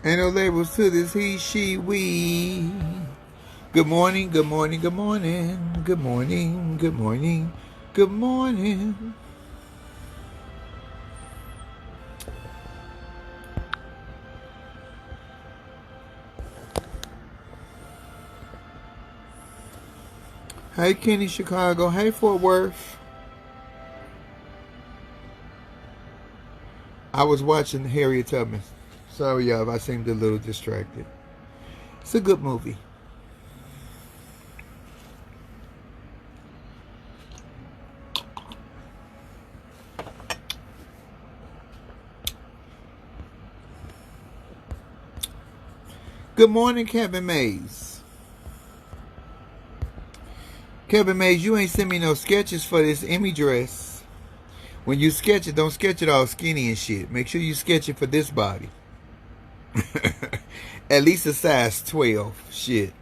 Ain't no labels to this he, she, we. Good morning, good morning, good morning. Good morning, good morning, good morning. Hey, Kenny, Chicago. Hey, Fort Worth. I was watching Harriet Tubman. Sorry, y'all, if I seemed a little distracted. It's a good movie. Good morning, Kevin Mays. Kevin Mays, you ain't sent me no sketches for this Emmy dress. When you sketch it, don't sketch it all skinny and shit. Make sure you sketch it for this body. At least a size 12. Shit.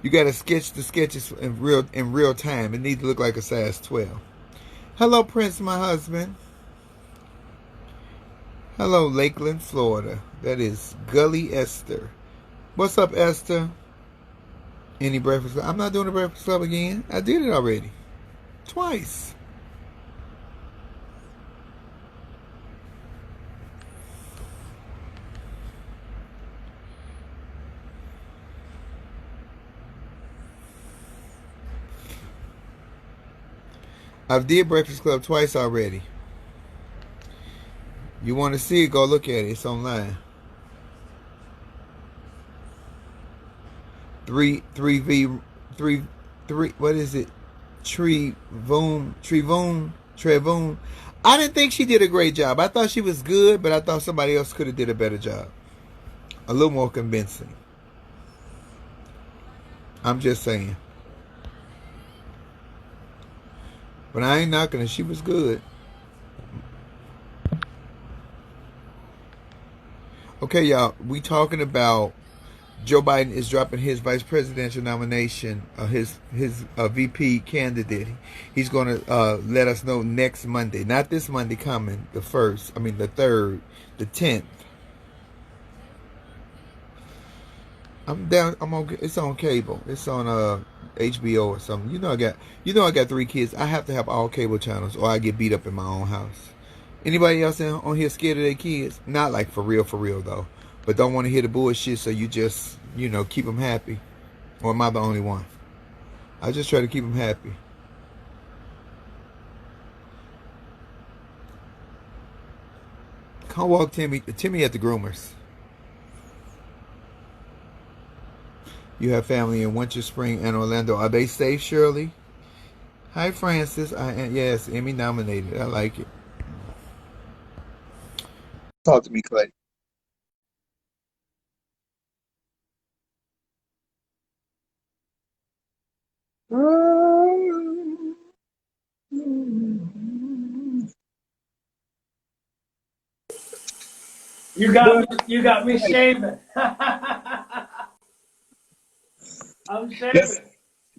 You gotta sketch the sketches in real time. It needs to look like a size 12. Hello, Prince, my husband. Hello, Lakeland, Florida. That is Gully Esther. What's up, Esther? Any breakfast club? I'm not doing the breakfast club again. I did it already. Twice. I've did breakfast club twice already. You want to see it? Go look at it. It's online. Three. What is it? Trevoon. I didn't think she did a great job. I thought she was good, but I thought somebody else could have did a better job. A little more convincing. I'm just saying. But I ain't knocking her. She was good. Okay, y'all. We talking about Joe Biden is dropping his vice presidential nomination, his VP candidate. He's going to let us know next Monday, not this Monday coming, the first. I mean the third, the 10th. I'm down. I'm on. It's on cable. It's on HBO or something. I got 3 kids. I have to have all cable channels, or I get beat up in my own house. Anybody else on here scared of their kids? Not like for real though. But don't want to hear the bullshit, so you just keep them happy. Or am I the only one? I just try to keep them happy. Come walk Timmy at the groomers. You have family in Winter Spring and Orlando. Are they safe, Shirley? Hi, Francis. Yes, Emmy nominated. I like it. Talk to me, Clay. But You got me shaving. I'm that's shaving.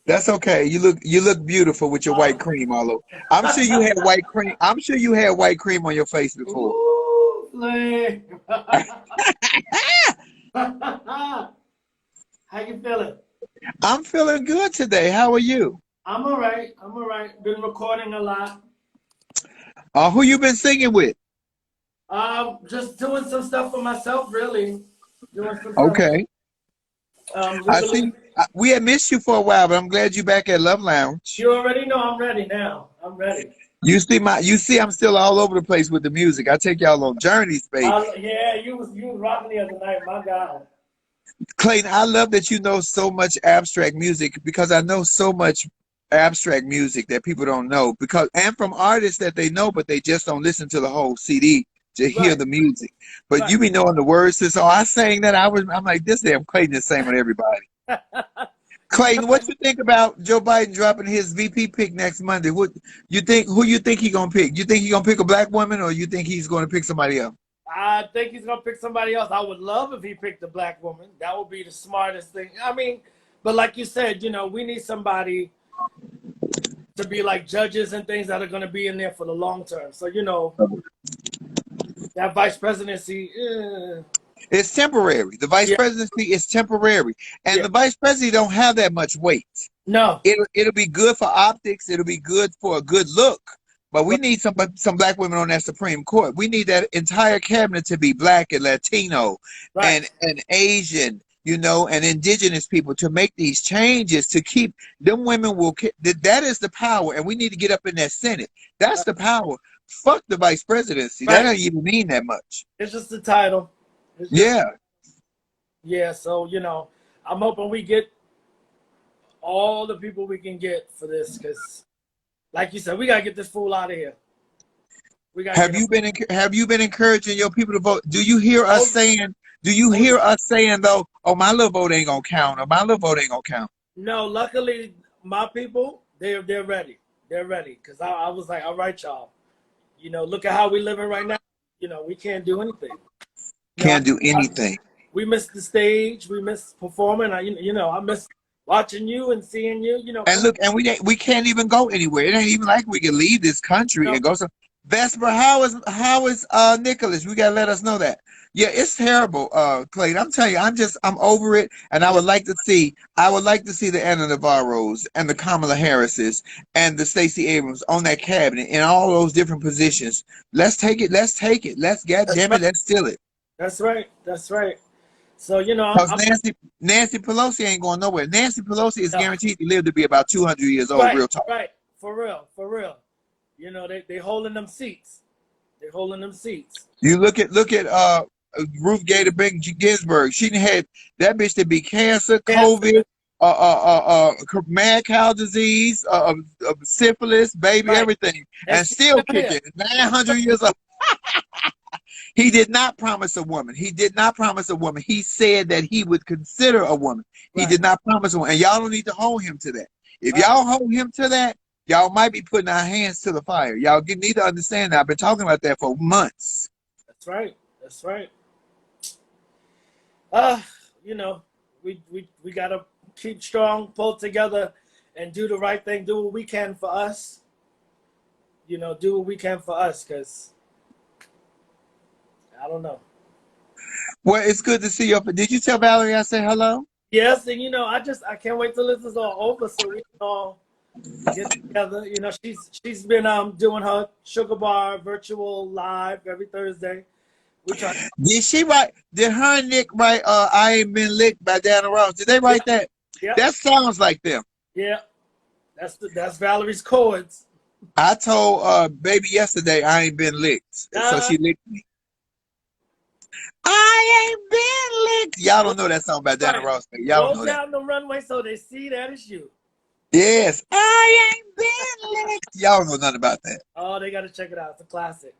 that's okay. You look beautiful with your white Oh. cream all over. I'm sure you had white cream. I'm sure you had white cream on your face before. Ooh, flame. How you feeling? I'm feeling good today. How are you? I'm all right. I'm all right. Been recording a lot. Who you been singing with? Just doing some stuff for myself, really. Doing some stuff. Okay. I Really. see. We had missed you for a while, but I'm glad you're back at Love Lounge. You already know I'm ready now. I'm ready. You see, I'm still all over the place with the music. I take y'all on journeys, baby. Yeah, you was rocking the other night. My God. Clayton, I love that you know so much abstract music because I know so much abstract music that people don't know and from artists that they know, but they just don't listen to the whole CD to hear Right. the music. But you Right. be knowing the words to so I sang that I'm like this damn Clayton is same with everybody. Clayton, what you think about Joe Biden dropping his VP pick next Monday? Who you think he gonna pick? You think he gonna pick a black woman or you think he's gonna pick somebody else? I think he's gonna pick somebody else. I would love if he picked a black woman. That would be the smartest thing. I mean, but like you said, we need somebody to be like judges and things that are gonna be in there for the long term. So that vice presidency. It's temporary. The vice Yeah. presidency is temporary, and Yeah. the vice president don't have that much weight. No. It'll be good for optics. It'll be good for a good look. But we Right. need some black women on that Supreme Court. We need that entire cabinet to be black and Latino Right. and Asian, you know, and indigenous people to make these changes to keep them women that is the power, and we need to get up in that Senate. That's Right. the power. Fuck the vice presidency. That Right. doesn't even mean that much. It's just the title. It's just, Yeah. yeah. So, I'm hoping we get all the people we can get for this, because, like you said, we gotta get this fool out of here. We gotta Have get him. have you been encouraging your people to vote? Do you hear us Oh, saying? Do you oh, hear us saying though? Oh, my little vote ain't gonna count. Or my little vote ain't gonna count. no, luckily my people, they're ready. They're ready. Because I was like, all right, y'all. Look at how we living right now. We can't do anything. Can't do anything. We miss the stage. We miss performing. I miss watching you and seeing you. And look, and we can't even go anywhere. It ain't even like we can leave this country No, and go. So, Vesper, how is Nicholas? We gotta let us know that. Yeah, it's terrible, Clayton. I'm telling you, I'm over it, and I yeah, would like to see the Anna Navarro's and the Kamala Harris's and the Stacey Abrams on that cabinet in all those different positions. Let's take it. Let's take it. Let's that's goddamn right. it. Let's steal it. That's right. That's right. So Because Nancy Pelosi ain't going nowhere. Nancy Pelosi is no, guaranteed to live to be about 200 years old. right, Real talk. right, for real, for real. They holding them seats. They holding them seats. You look at Ruth Gator Ginsburg. She had that bitch to be cancer, Cancer, COVID, mad cow disease, syphilis, baby, right? everything, And and she's still still here. kicking. 900 years old. He did not promise a woman. He did not promise a woman. He said that he would consider a woman. He Right, did not promise a woman. And y'all don't need to hold him to that. If right. y'all hold him to that, y'all might be putting our hands to the fire. Y'all need to understand that. I've been talking about that for months. That's right. That's right. Uh, you know, we gotta keep strong, pull together, and do the right thing. Do what we can for us. Do what we can for us, because I don't know. Well, it's good to see you. Did you tell Valerie I said hello? Yes, and I can't wait till this is all over so we can all get together. She's been doing her sugar bar virtual live every Thursday. We try. Did she write? Did her and Nick write? I ain't been licked by Diana Ross. Did they Yeah, write that? yeah, That sounds like them. yeah. That's Valerie's chords. I told baby yesterday I ain't been licked, so Uh, she licked me. I ain't been licked. Y'all don't know that song by Diana right. Ross. Y'all don't Roll know that. down the runway so they see that it's you. Yes, I ain't been licked. Y'all don't know nothing about that. Oh, they gotta check it out. It's a classic.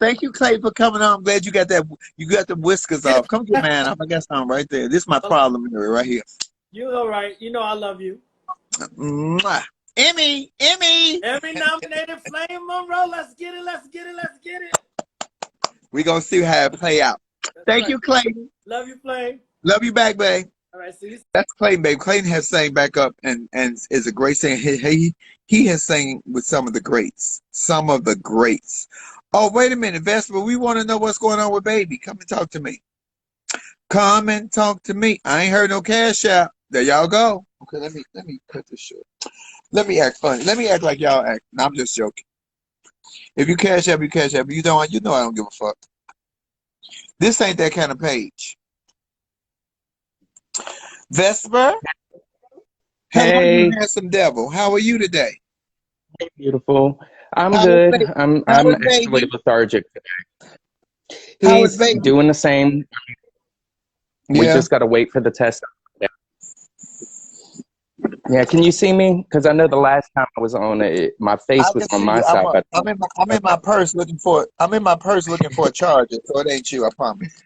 Thank you, Clay, for coming on. I'm glad you got that. You got the whiskers off. Come get mine off. I got some right there. This is my problem area right here. You all right? I love you. Mwah. Emmy. Emmy nominated Flame Monroe. Let's get it. Let's get it. Let's get it. We're gonna see how it play out. That's Thank right. you, Clayton. Love you, Flame. Love you back, babe. All right, see you. That's Clayton, babe. Clayton has sang back up and is a great singer. He has sang with some of the greats. Some of the greats. Oh, wait a minute, Vesper. We want to know what's going on with baby. Come and talk to me. Come and talk to me. I ain't heard no cash out. There y'all go. Okay, let me cut this short. Let me act funny. Let me act like y'all act. No, I'm just joking. If you cash out, you cash out. You don't. You know I don't give a fuck. This ain't that kind of page. Vesper. Hello, you Hey, handsome devil. How are you today? beautiful. I'm How is good. baby? I'm How is actually baby? lethargic. How is He's baby? doing the same. We Yeah. just got to wait for the test. Yeah, can you see me? Because I know the last time I was on it, my I face was can on see my you. side, but I'm in my purse looking for a charger. So it ain't you. I promise.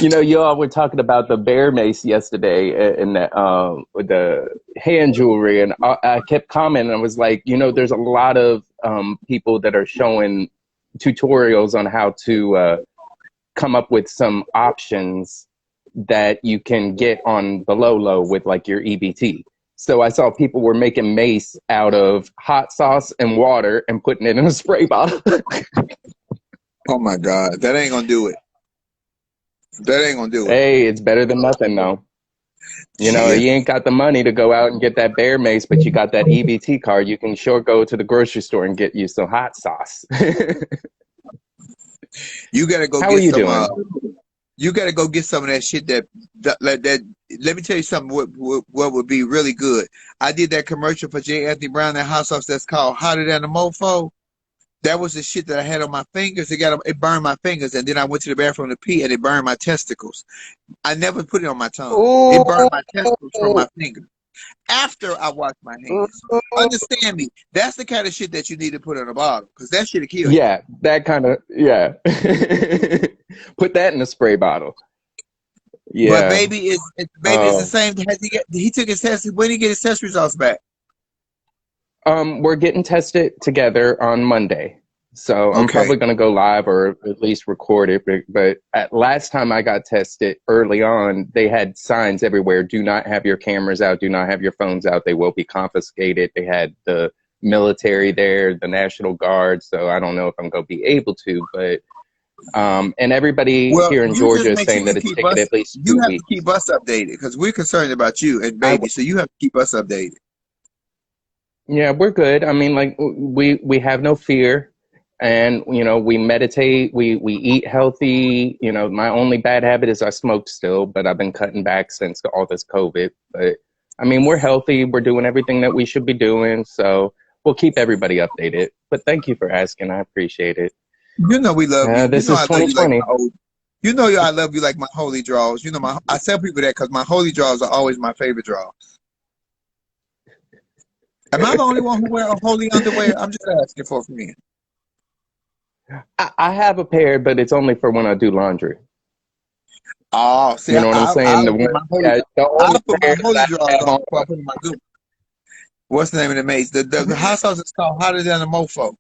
you all were talking about the bear mace yesterday and with the hand jewelry, and I kept commenting. I was like, there's a lot of people that are showing tutorials on how to come up with some options that you can get on the low with like your EBT. So I saw people were making mace out of hot sauce and water and putting it in a spray bottle. Oh my God, that ain't gonna do it. That ain't gonna do it. Hey, it's better than nothing, though. You know, Shit. you ain't got the money to go out and get that bear mace, but you got that EBT card. You can sure go to the grocery store and get you some hot sauce. You gotta go How are get you some. doing? You gotta go get some of that shit. That. Let me tell you something. What would be really good? I did that commercial for J. Anthony Brown, that hot sauce that's called Hotter Than a Mofo. That was the shit that I had on my fingers. It burned my fingers, and then I went to the bathroom to pee, and it burned my testicles. I never put it on my tongue. It burned Ooh, my testicles from my fingers after I washed my hands. Understand me? That's the kind of shit that you need to put in a bottle, because that shit'll kill you. yeah, that kind of, yeah. Put that in a spray bottle. But Yeah. baby, it's the same. He took his test. When did he get his test results back? We're getting tested together on Monday. So I'm Okay. probably going to go live or at least record it. But at last time I got tested early on, they had signs everywhere. Do not have your cameras out. Do not have your phones out. They will be confiscated. They had the military there, the National Guard. So I don't know if I'm going to be able to. But and everybody Well, here in you just Georgia is make sure saying you that it's keep taking us. at least You 2 have to weeks. keep us updated because we're concerned about you and I baby. So you have to keep us updated. Yeah, we're good. I mean, like we have no fear, and you know, we meditate, we eat healthy. You know, my only bad habit is I smoke still, but I've been cutting back since all this COVID. But I mean, we're healthy. We're doing everything that we should be doing. So we'll keep everybody updated. But thank you for asking. I appreciate it. You know we love you. You This know is I love you like my 2020. old. You know I love you like my holy draws. You know I tell people that because my holy draws are always my favorite draws. Am I the only one who wear a holy underwear? I'm just asking for a friend. I have a pair, but it's only for when I do laundry. Oh, see, You know what I'm saying? I'll put my holy. The I'll only put my pair holy that I draws have on on. before I put in my good. What's the name of the mace? The hot sauce is called Hotter Than a Mofo.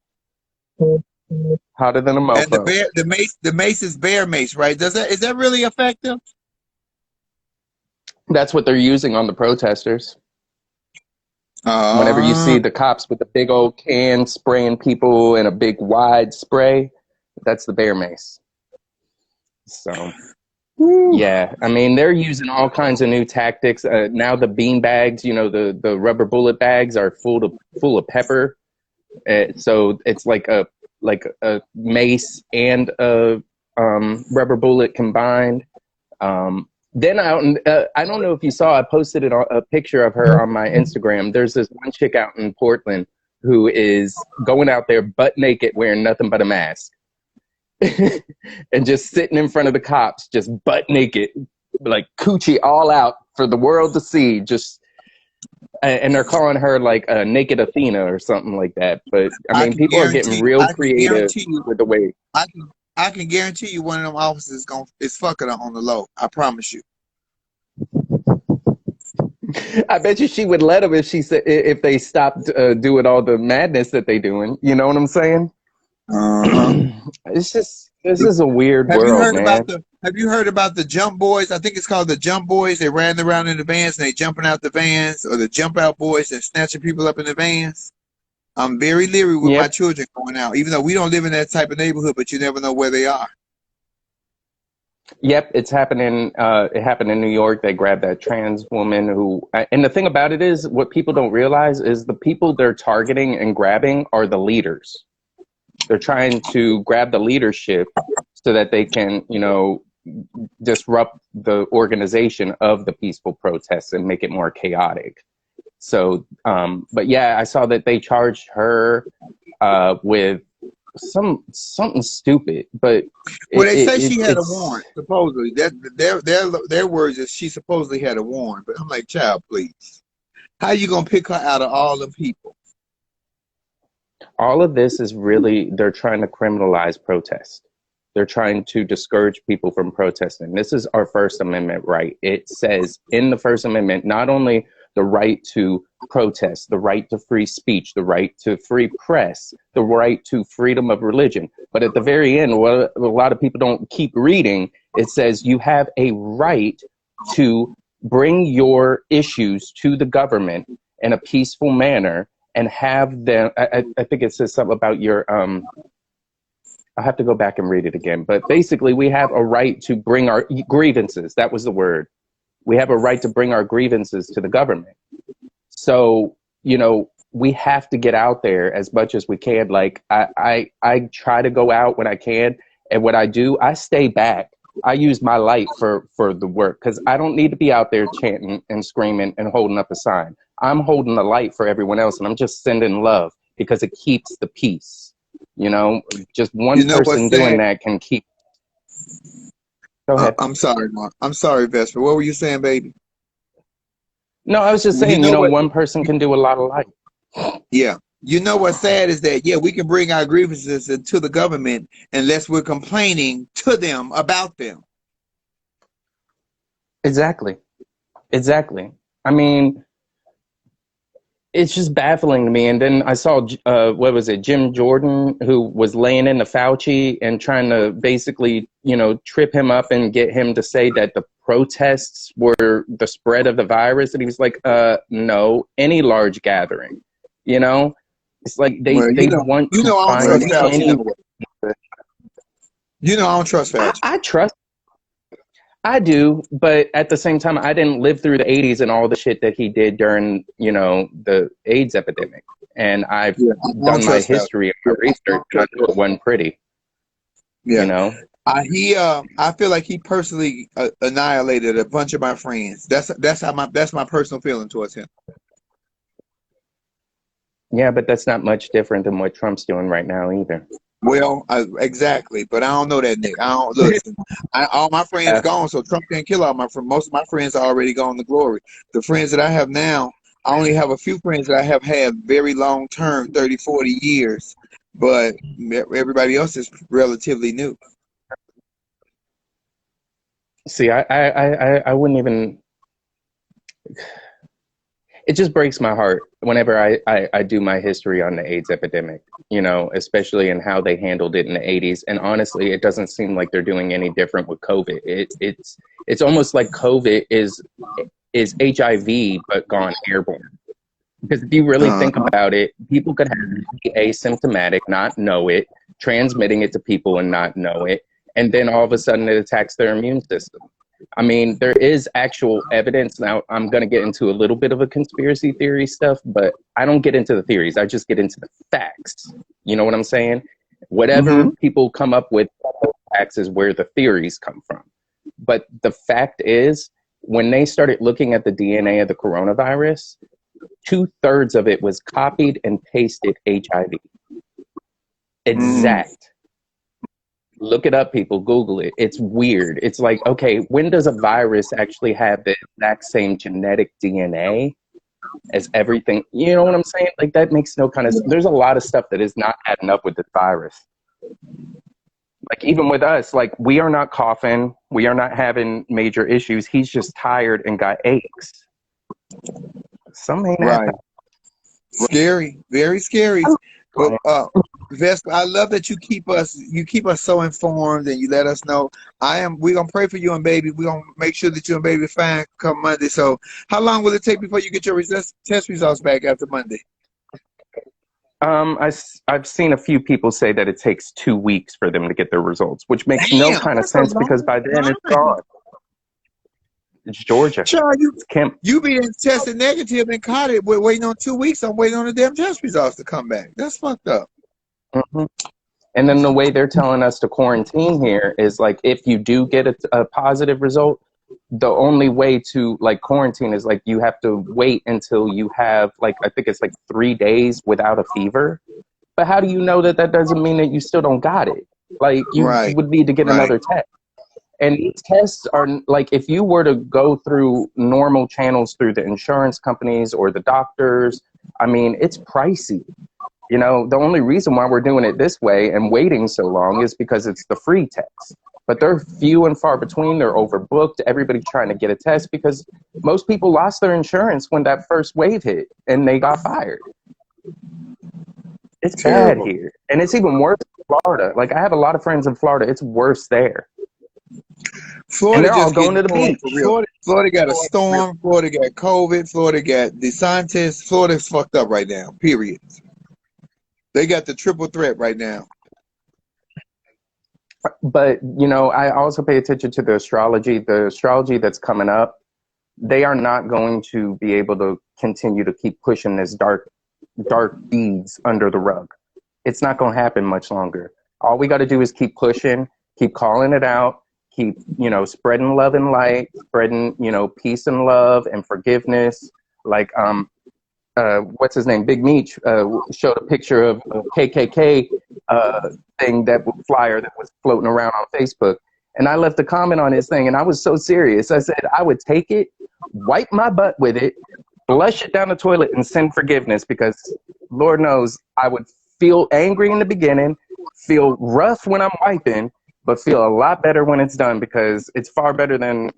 Hotter than a And mofo. the mace is bear mace, right? Is that really effective? That's what they're using on the protesters. Whenever you Uh, see the cops with the big old can spraying people in a big wide spray, that's the bear mace. So yeah, I mean they're using all kinds of new tactics. Now the bean bags, you know, the rubber bullet bags are full of pepper. So it's like a mace and a rubber bullet combined. Then I don't know if you saw, I posted a picture of her on my Instagram. There's this one chick out in Portland who is going out there butt naked wearing nothing but a mask and just sitting in front of the cops, just butt naked, like coochie all out for the world to see. And they're calling her like a naked Athena or something like that. But I mean, people are getting real I can creative guarantee you, with the way. I can guarantee you, one of them officers is fucking her on the low. I promise you. I bet you she would let them if she said if they stopped doing all the madness that they doing. You know what I'm saying? Uh huh. It's just this is a weird world, man. Have you heard about the jump boys? I think it's called the jump boys. They ran around in the vans and they jumping out the vans, or the jump out boys and snatching people up in the vans. I'm very leery with my Yep, children going out, even though we don't live in that type of neighborhood, but you never know where they are. yep, it's happening. It happened in New York. They grabbed that trans woman who, and the thing about it is, what people don't realize is the people they're targeting and grabbing are the leaders. They're trying to grab the leadership so that they can, you know, disrupt the organization of the peaceful protests and make it more chaotic. So, but yeah, I saw that they charged her with something stupid, but Well, they say she had a it's warrant. Supposedly, that their words is she supposedly had a warrant. But I'm like, child, please, how you gonna pick her out of all the people? all of this is really they're trying to criminalize protest. They're trying to discourage people from protesting. This is our First Amendment right. It says in the First Amendment not only the right to protest, the right to free speech, the right to free press, the right to freedom of religion. But at the very end, what a lot of people don't keep reading, it says you have a right to bring your issues to the government in a peaceful manner and have them. I think it says something about your I have to go back and read it again. But basically, we have a right to bring our grievances. That was the word. We have a right to bring our grievances to the government. So, we have to get out there as much as we can. Like I try to go out when I can. And what I do, I stay back. I use my light for the work because I don't need to be out there chanting and screaming and holding up a sign. I'm holding the light for everyone else, and I'm just sending love because it keeps the peace. Just one person doing that can keep. Go ahead. I'm sorry, Mark. I'm sorry, Vesper. What were you saying, baby? No, I was just saying, one person can do a lot of light. Yeah. You know what's sad is that, we can bring our grievances to the government unless we're complaining to them about them. Exactly. I mean, it's just baffling to me. And then I saw, Jim Jordan, who was laying into Fauci and trying to basically, trip him up and get him to say that the protests were the spread of the virus. And he was like, no, any large gathering, It's like they want to find any. I don't trust Fauci. I trust. I do, but at the same time, I didn't live through the 80s and all the shit that he did during, the AIDS epidemic. And I've done my history and my research, and I know it wasn't pretty. Yeah. I feel like he personally annihilated a bunch of my friends. That's my personal feeling towards him. Yeah, but that's not much different than what Trump's doing right now either. Well, exactly, but I don't know that, Nick. I don't listen. All my friends gone, so Trump can't kill all my friends. Most of my friends are already gone to glory. The friends that I have now, I only have a few friends that I have had very long term, 30, 40 years, but everybody else is relatively new. See, I wouldn't even. It just breaks my heart whenever I do my history on the AIDS epidemic, especially in how they handled it in the 80s. And honestly, it doesn't seem like they're doing any different with COVID. It's almost like COVID is HIV, but gone airborne. Because if you really think about it, people could be asymptomatic, not know it, transmitting it to people and not know it. And then all of a sudden it attacks their immune system. I mean, there is actual evidence. Now, I'm going to get into a little bit of a conspiracy theory stuff, but I don't get into the theories. I just get into the facts. You know what I'm saying? Whatever people come up with, facts is where the theories come from. But the fact is, when they started looking at the DNA of the coronavirus, 2/3 of it was copied and pasted HIV. Exact. Look it up, people. Google it. It's weird. It's like, okay, when does a virus actually have the exact same genetic DNA as everything? You know what I'm saying? Like, that makes no kind of sense. There's a lot of stuff that is not adding up with this virus. Like, even with us, like, we are not coughing. We are not having major issues. He's just tired and got aches. Something ain't happening. Scary. Very scary. But, Vesper, I love that you keep us so informed and you let us know. We're gonna pray for you and baby. We're gonna make sure that you and baby fine come Monday. So how long will it take before you get your test results back after Monday? I've seen a few people say that it takes 2 weeks for them to get their results, which makes no kind of sense because by then it's gone. It's Georgia. Child, Kim. You be tested negative and caught it. We're waiting on 2 weeks. I'm waiting on the damn test results to come back. That's fucked up. And then the way they're telling us to quarantine here is like, if you do get a positive result, the only way to like quarantine is like you have to wait until you have like, I think it's like 3 days without a fever. But how do you know that doesn't mean that you still don't got it? Like you would need to get another test. And these tests are like, if you were to go through normal channels through the insurance companies or the doctors, I mean, it's pricey. The only reason why we're doing it this way and waiting so long is because it's the free test. But they're few and far between. They're overbooked. Everybody's trying to get a test because most people lost their insurance when that first wave hit and they got fired. It's terrible. Bad here. And it's even worse in Florida. Like, I have a lot of friends in Florida. It's worse there. Florida, and they're all going to the beach. Florida got a storm. Florida got COVID. Florida got DeSantis. Florida's fucked up right now, period. They got the triple threat right now. But, I also pay attention to the astrology. The astrology that's coming up, they are not going to be able to continue to keep pushing this dark deeds under the rug. It's not going to happen much longer. All we got to do is keep pushing, keep calling it out, keep, spreading love and light, spreading, peace and love and forgiveness. Like, what's his name? Big Meech showed a picture of a KKK thing, that flyer that was floating around on Facebook. And I left a comment on his thing, and I was so serious. I said I would take it, wipe my butt with it, flush it down the toilet, and send forgiveness, because Lord knows I would feel angry in the beginning, feel rough when I'm wiping, but feel a lot better when it's done, because it's far better than,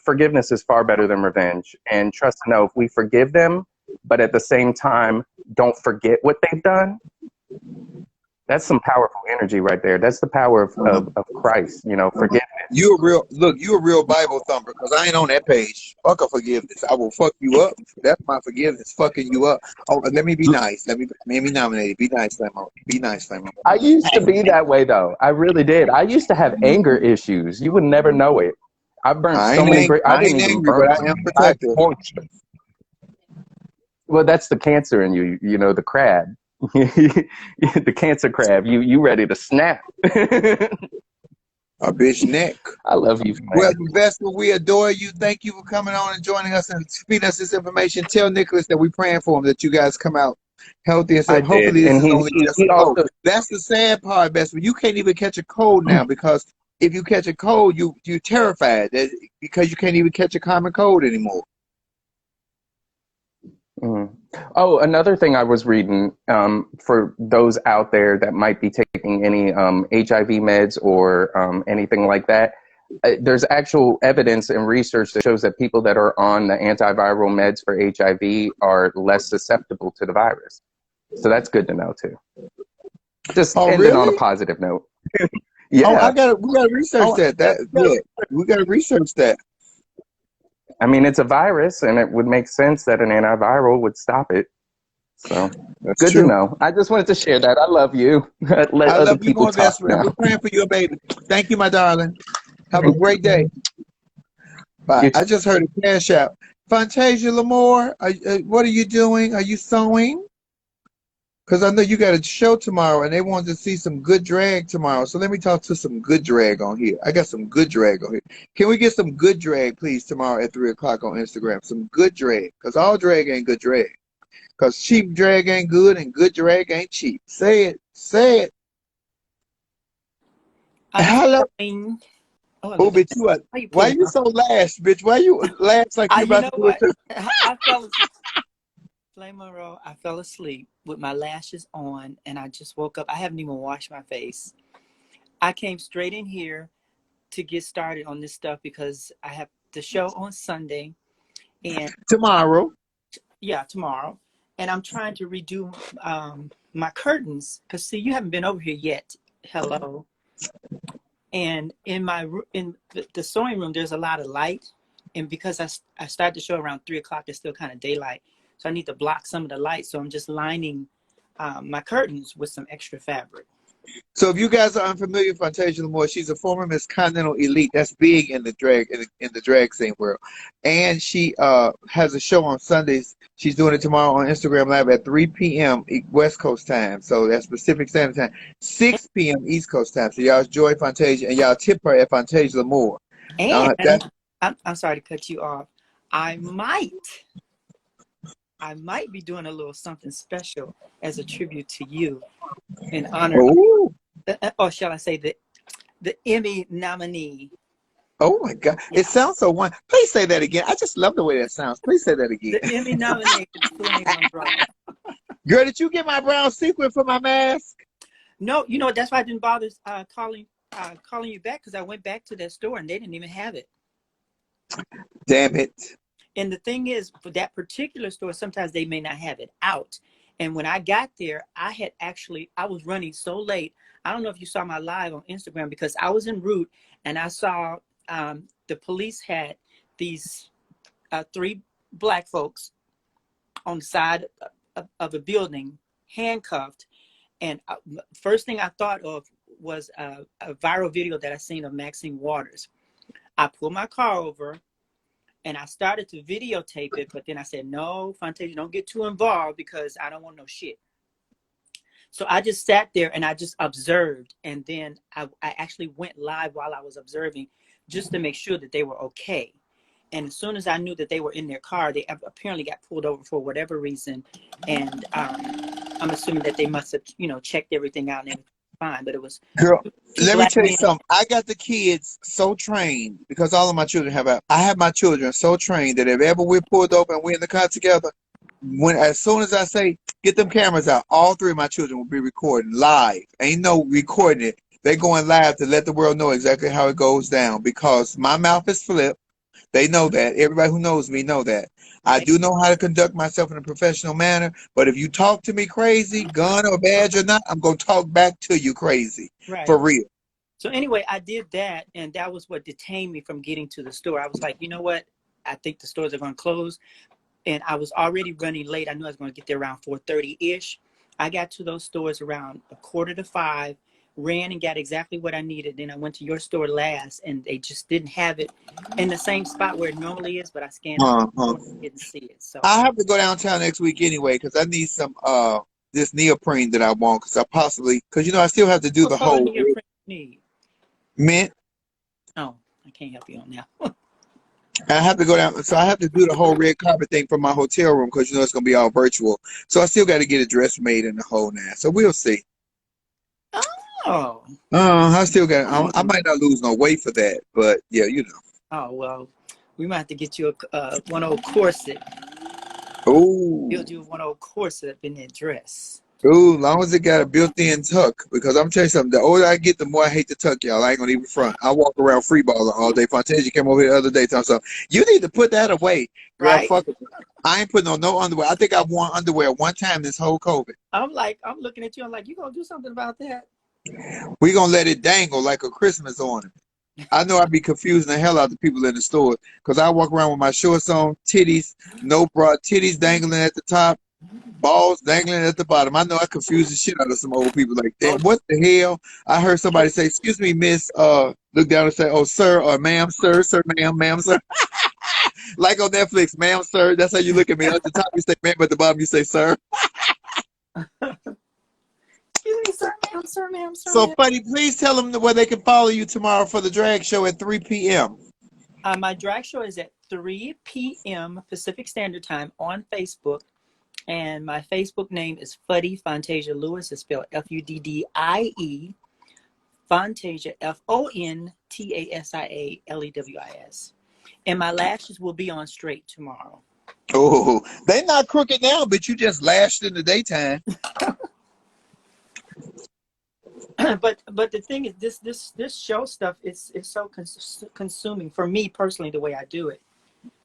forgiveness is far better than revenge. And trust and know, if we forgive them, but at the same time don't forget what they've done, that's some powerful energy right there. That's the power of Christ, forgiveness. You a real Bible thumper, because I ain't on that page. Fuck a forgiveness. I will fuck you up. That's my forgiveness, fucking you up. Oh, let me be nice. Let me nominate. Be nice, Flamo. Be nice, Flamo. I used to be that way, though. I really did. I used to have anger issues. You would never know it. I burnt so many. I didn't even angry, burn. but I am protective. Well, that's the cancer in you. The crab. The cancer crab. You ready to snap? A bitch neck. I love you, man. Well, Vesper, we adore you. Thank you for coming on and joining us and feeding us this information. Tell Nicholas that we're praying for him, that you guys come out healthy and safe. Hopefully this is only just a cold. That's the sad part, Vesper. You can't even catch a cold now, because if you catch a cold, you're terrified, because you can't even catch a common cold anymore. Mm. Oh, another thing I was reading, for those out there that might be taking any HIV meds or anything like that, there's actual evidence and research that shows that people that are on the antiviral meds for HIV are less susceptible to the virus. So that's good to know too. Just ending on a positive note. Yeah. Oh, we gotta research that. Look, we gotta research that. I mean, it's a virus, and it would make sense that an antiviral would stop it. So that's good to know. I just wanted to share that. I love you. Let other people talk now. We're praying for you, baby. Thank you, my darling. Have a great day. Bye. I just heard a cash out. Fantasia Lamore, what are you doing? Are you sewing? Because I know you got a show tomorrow, and they wanted to see some good drag tomorrow. So let me talk to some good drag on here. I got some good drag on here. Can we get some good drag, please, tomorrow at 3 o'clock on Instagram? Some good drag. Because all drag ain't good drag. Because cheap drag ain't good, and good drag ain't cheap. Say it. Say it. Hello. Oh, bitch, why you so last, bitch? Why you last like you about to do it? I fell asleep. Flame Monroe, I fell asleep with my lashes on, and I just woke up. I haven't even washed my face. I came straight in here to get started on this stuff because I have the show on Sunday. And tomorrow. Yeah, tomorrow. And I'm trying to redo my curtains, because, see, you haven't been over here yet. Hello. And in the sewing room, there's a lot of light. And because I start the show around 3 o'clock, it's still kind of daylight. So I need to block some of the light. So I'm just lining my curtains with some extra fabric. So if you guys are unfamiliar with Fantasia Lamore, she's a former Miss Continental Elite. That's big in the drag in the drag scene world. And she has a show on Sundays. She's doing it tomorrow on Instagram Live at 3 p.m. West Coast time. So that's Pacific Standard Time. 6 p.m. East Coast time. So y'all enjoy Fantasia, and y'all tip her at Fantasia Lamore. And I'm sorry to cut you off. I might be doing a little something special as a tribute to you in honor of, or shall I say, the Emmy nominee. Oh my God. Yeah. It sounds so wonderful. Please say that again. I just love the way that sounds. Please say that again. The Emmy nominee is Flame Monroe. Girl, did you get my brown sequin for my mask? No, you know, that's why I didn't bother calling you back, because I went back to that store and they didn't even have it. Damn it. And the thing is, for that particular store, sometimes they may not have it out. And when I got there, I was running so late. I don't know if you saw my live on Instagram, because I was en route and I saw the police had these 3 black folks on the side of a building, handcuffed. And first thing I thought of was a viral video that I seen of Maxine Waters. I pulled my car over and I started to videotape it, but then I said, no, Fantasia, don't get too involved because I don't want no shit. So I just sat there and I just observed. And then I actually went live while I was observing just to make sure that they were okay. And as soon as I knew that they were in their car, they apparently got pulled over for whatever reason. And I'm assuming that they must have, you know, checked everything out and everything was fine. But it was Girl, two let me black tell you men. something. I got the kids so trained because all of my children have. I have my children so trained that if ever we're pulled over and we're in the car together, as soon as I say get them cameras out, all three of my children will be recording live. Ain't no recording it. They're going live to let the world know exactly how it goes down because my mouth is flipped. They know that. Everybody who knows me know that. I do know how to conduct myself in a professional manner, but if you talk to me crazy, gun or badge or not, I'm going to talk back to you crazy. Right. For real. So anyway, I did that, and that was what detained me from getting to the store. I was like, you know what? I think the stores are going to close. And I was already running late. I knew I was going to get there around 4:30-ish. I got to those stores around 4:45, ran and got exactly what I needed. Then I went to your store last, and they just didn't have it in the same spot where it normally is, but I scanned it and didn't see it. So I have to go downtown next week anyway because I need some this neoprene that I want because you know I still have to do what the color whole neoprene you need? mint. Oh, I can't help you on that. I have to go down, so I have to do the whole red carpet thing from my hotel room because you know it's gonna be all virtual. So I still got to get a dress made in the whole now. So we'll see. Oh. I still got. I might not lose no weight for that, but yeah, you know. Oh, well, we might have to get you a one old corset. Ooh, You'll do one old corset up in that dress. ooh, long as it got a built-in tuck. Because I'm telling you something, the older I get, the more I hate the tuck, y'all. I ain't gonna even front. I walk around free balling all day. Fantasia came over here the other day, telling me, you need to put that away, girl. Right? Fuck it. I ain't putting on no underwear. I think I've worn underwear one time this whole COVID. I'm looking at you. I'm like, you gonna do something about that? We gonna let it dangle like a Christmas ornament. I know I'd be confusing the hell out of the people in the store because I walk around with my shorts on, titties, no bra, titties dangling at the top, balls dangling at the bottom. I know I confuse the shit out of some old people like that. What the hell? I heard somebody say, "Excuse me, miss," look down and say, "Oh, sir," or "Ma'am, sir, sir, ma'am, sir." Like on Netflix, "Ma'am, sir." That's how you look at me. At the top you say "ma'am," at the bottom you say "sir." Excuse me, sir, ma'am, sir, ma'am, sir, So ma'am. funny, please tell them where they can follow you tomorrow for the drag show at 3 p.m. My drag show is at 3 p.m. Pacific Standard Time on Facebook. And my Facebook name is Fuddy Fantasia Lewis. It's spelled Fuddie. Fantasia, FONTASIALEWIS. And my lashes will be on straight tomorrow. Oh, they not crooked now, but you just lashed in the daytime. but the thing is, this show stuff is so consuming for me personally. The way I do it,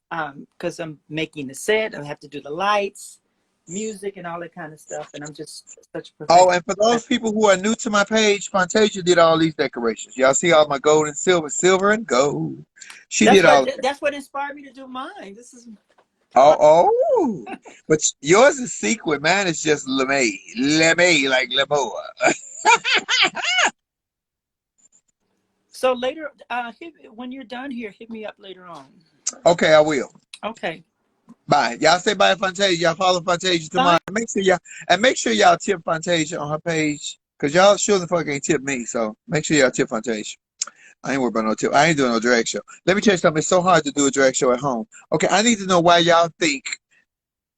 because I'm making the set, I have to do the lights, music, and all that kind of stuff, and I'm just such a professional. Oh, and for those people who are new to my page, Fantasia did all these decorations. Y'all see all my gold and silver and gold. She did all of that. That's what inspired me to do mine. This is Oh, but yours is secret. Mine is just leme, like Lemoa. so later. When you're done here, hit me up later on. Okay, I will. Okay. Bye. Y'all say bye, Fantasia. Y'all follow Fantasia tomorrow. Bye. Make sure y'all tip Fantasia on her page. Cause y'all sure the fuck ain't tip me. So make sure y'all tip Fantasia. I ain't worried about no tip. I ain't doing no drag show. Let me tell you something. It's so hard to do a drag show at home. Okay, I need to know why y'all think,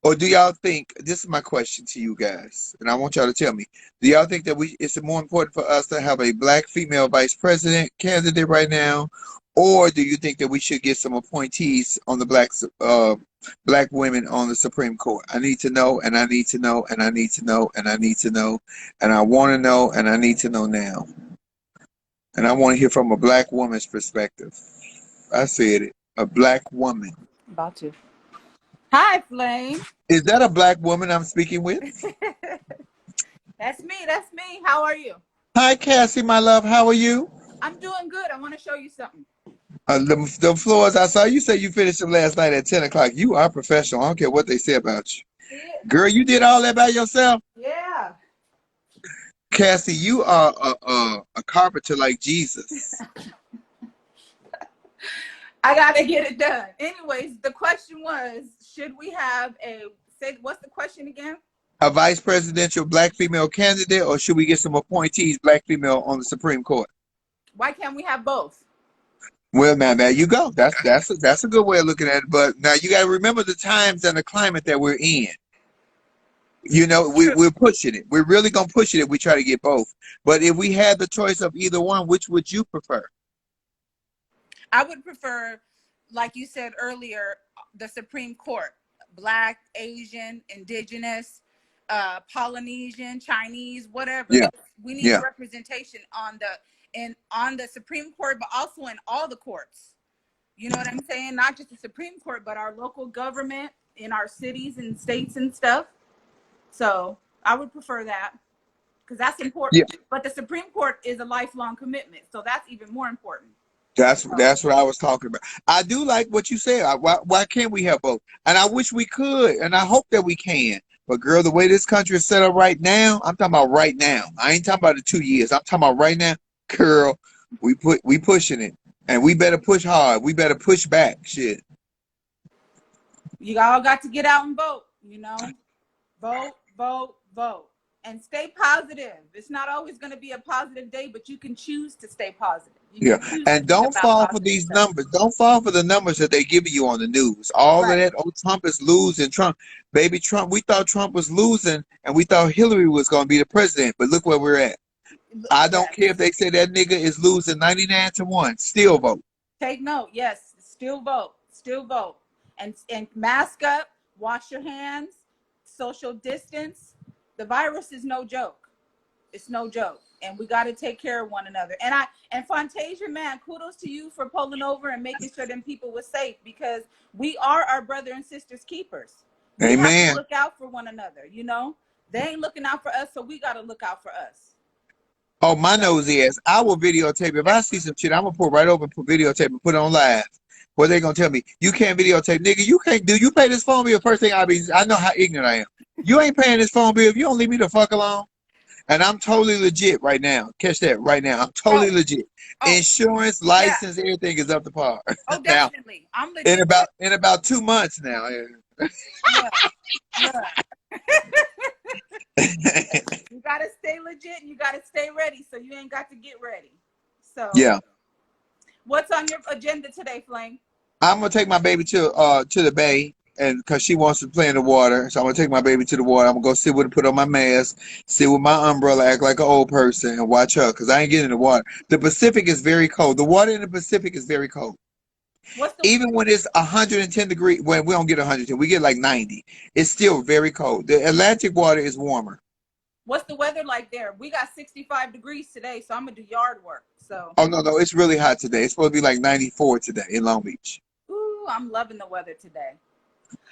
or do y'all think, this is my question to you guys, and I want y'all to tell me. Do y'all think that it's more important for us to have a black female vice president candidate right now? Or do you think that we should get some appointees on the black women on the Supreme Court? I need to know, and I need to know, and I need to know, and I need to know, and I want to know, and I need to know now. And I want to hear from a black woman's perspective. I said it. A black woman. About to. Hi, Flame. Is that a black woman I'm speaking with? That's me. That's me. How are you? Hi, Cassie, my love. How are you? I'm doing good. I want to show you something. The floors, I saw you say you finished them last night at 10 o'clock. You are professional. I don't care what they say about you. See it? Girl, you did all that by yourself? Yeah. Cassie, you are a carpenter like Jesus. I gotta get it done. Anyways, the question was, should we have what's the question again? A vice presidential black female candidate, or should we get some appointees, black female, on the Supreme Court? Why can't we have both? Well, now there you go. That's a good way of looking at it. But now you got to remember the times and the climate that we're in. You know, we're pushing it. We're really gonna push it if we try to get both. But if we had the choice of either one, which would you prefer? I would prefer, like you said earlier, the Supreme Court, Black, Asian, Indigenous, Polynesian, Chinese, whatever. Yeah, We need yeah, representation on the Supreme Court, but also in all the courts. You know what I'm saying? Not just the Supreme Court, but our local government in our cities and states and stuff. So I would prefer that because that's yeah. important. But the Supreme Court is a lifelong commitment, so that's even more important. That's So, that's what I was talking about. I do like what you said. Why can't we have both? And I wish we could, and I hope that we can. But girl, the way this country is set up right now, I'm talking about right now. I ain't talking about the 2 years. I'm talking about right now, girl. We pushing it, and we better push hard. We better push back. Shit. you all got to get out and vote. You know, vote, vote, vote, and stay positive. It's not always going to be a positive day, but you can choose to stay positive. You Yeah, can choose to and think don't about fall for positive these stuff. numbers. Don't fall for the numbers that they give you on the news. All of Right. that, oh, Trump is losing. Trump, baby, Trump. We thought Trump was losing, and we thought Hillary was going to be the president. But look where we're at. I don't Yes. care if they say that nigga is losing 99-1. Still vote. Take note. Yes, still vote. Still vote. And mask up. Wash your hands. Social distance. The virus is no joke. It's no joke, and we got to take care of one another. And Fantasia, man, kudos to you for pulling over and making sure them people were safe, because we are our brother and sisters keepers. We have to Amen. look out for one another. You know, they ain't looking out for us, so we got to look out for us. Oh, my So, nosy ass. I will videotape. If I see some shit, I'm gonna pull right over and put videotape and put it on live. What they gonna tell me? You can't videotape, nigga. You can't do. You pay this phone bill. First thing I know how ignorant I am. You ain't paying this phone bill if you don't leave me the fuck alone. And I'm totally legit right now. Catch that right now. I'm totally oh, legit. oh, Insurance, yeah. license, everything is up to par. Oh, Now, definitely. I'm in legit. about 2 months now. Look, look. You got to stay legit and you got to stay ready, so you ain't got to get ready. So, Yeah. what's on your agenda today, Flame? I'm gonna take my baby to the bay, and because she wants to play in the water, so I'm gonna take my baby to the water. I'm gonna go sit with her, put on my mask, sit with my umbrella, act like an old person, and watch her. Cause I ain't getting in the water. The Pacific is very cold. The water in the Pacific is very cold. What's the Even when it's 110 degrees, when we don't get 110, we get like 90. It's still very cold. The Atlantic water is warmer. What's the weather like there? We got 65 degrees today, so I'm gonna do yard work. So, Oh no, it's really hot today. It's supposed to be like 94 today in Long Beach. ooh, I'm loving the weather today.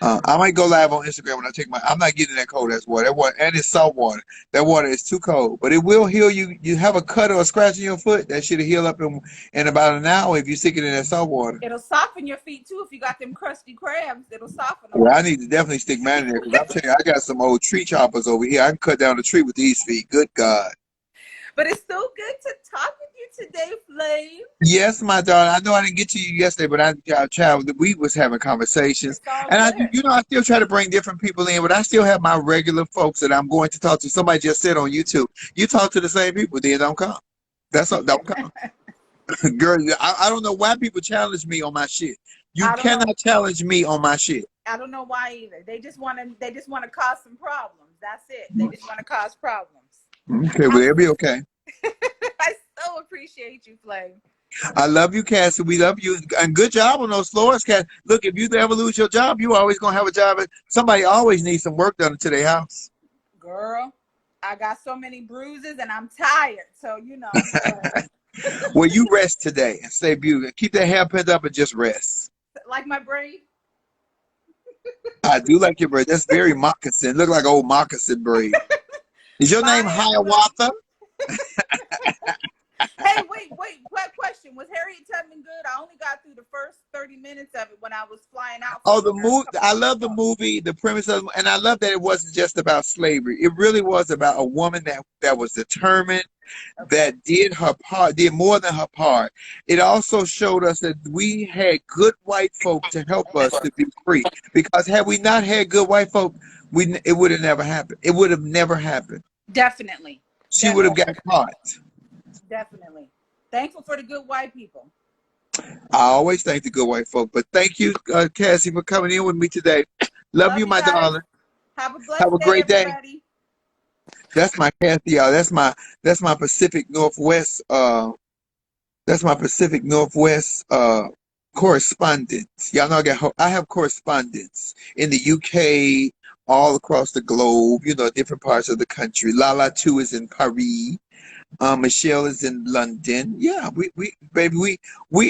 I might go live on Instagram when I take my. I'm not getting that cold ass water. That water, and it's salt water. That water is too cold, but it will heal you. You have a cut or a scratch in your foot, that should heal up in about an hour if you stick it in that salt water. It'll soften your feet too if you got them crusty crabs. It'll soften them. Well, I need to definitely stick mine in there because I'm telling you, I got some old tree choppers over here. I can cut down the tree with these feet. Good God. But it's so good to talk with you today, Flame. Yes, my darling. I know I didn't get to you yesterday, but we was having conversations, It's all and good. I still try to bring different people in, but I still have my regular folks that I'm going to talk to. Somebody just said on YouTube, you talk to the same people, then don't come. That's all. Don't come, girl. I don't know why people challenge me on my shit. You I don't know. cannot challenge me on my shit. I don't know why either. They just want to cause some problems. That's it. They just want to cause problems. Okay, well, it'll be okay. I so appreciate you, Flame. I love you, Cassie. We love you, and good job on those floors, Cassie. Look, if you ever lose your job, you always gonna have a job. Somebody always needs some work done to their house. Girl, I got so many bruises and I'm tired. So, you know. Well, you rest today and stay beautiful. Keep that hair pinned up and just rest. Like my braid? I do like your braid. That's very moccasin. Look like old moccasin braid. Is your name Bye, Hiawatha? Hey, wait. Question. question. Was Harriet Tubman good? I only got through the first 30 minutes of it when I was flying out Oh, from the here a movie! couple I weeks love the ago. movie, the premise of, and I love that it wasn't just about slavery. It really was about a woman that was determined, Okay. that did her part, did more than her part. It also showed us that we had good white folk to help us to be free. Because had we not had good white folk, it would have never happened. It would have never happened. Definitely. She would have Definitely. got caught. Definitely. Thankful for the good white people. I always thank the good white folk. But thank you, Cassie, for coming in with me today. Love Love you, you my guys. darling. Have a Have blessed a day, great day. everybody. That's my Kathy, y'all. That's my Pacific Northwest. That's my Pacific Northwest correspondence. Y'all know I have correspondence in the UK, all across the globe. You know, different parts of the country. Lala too is in Paris. Michelle is in London. Yeah, we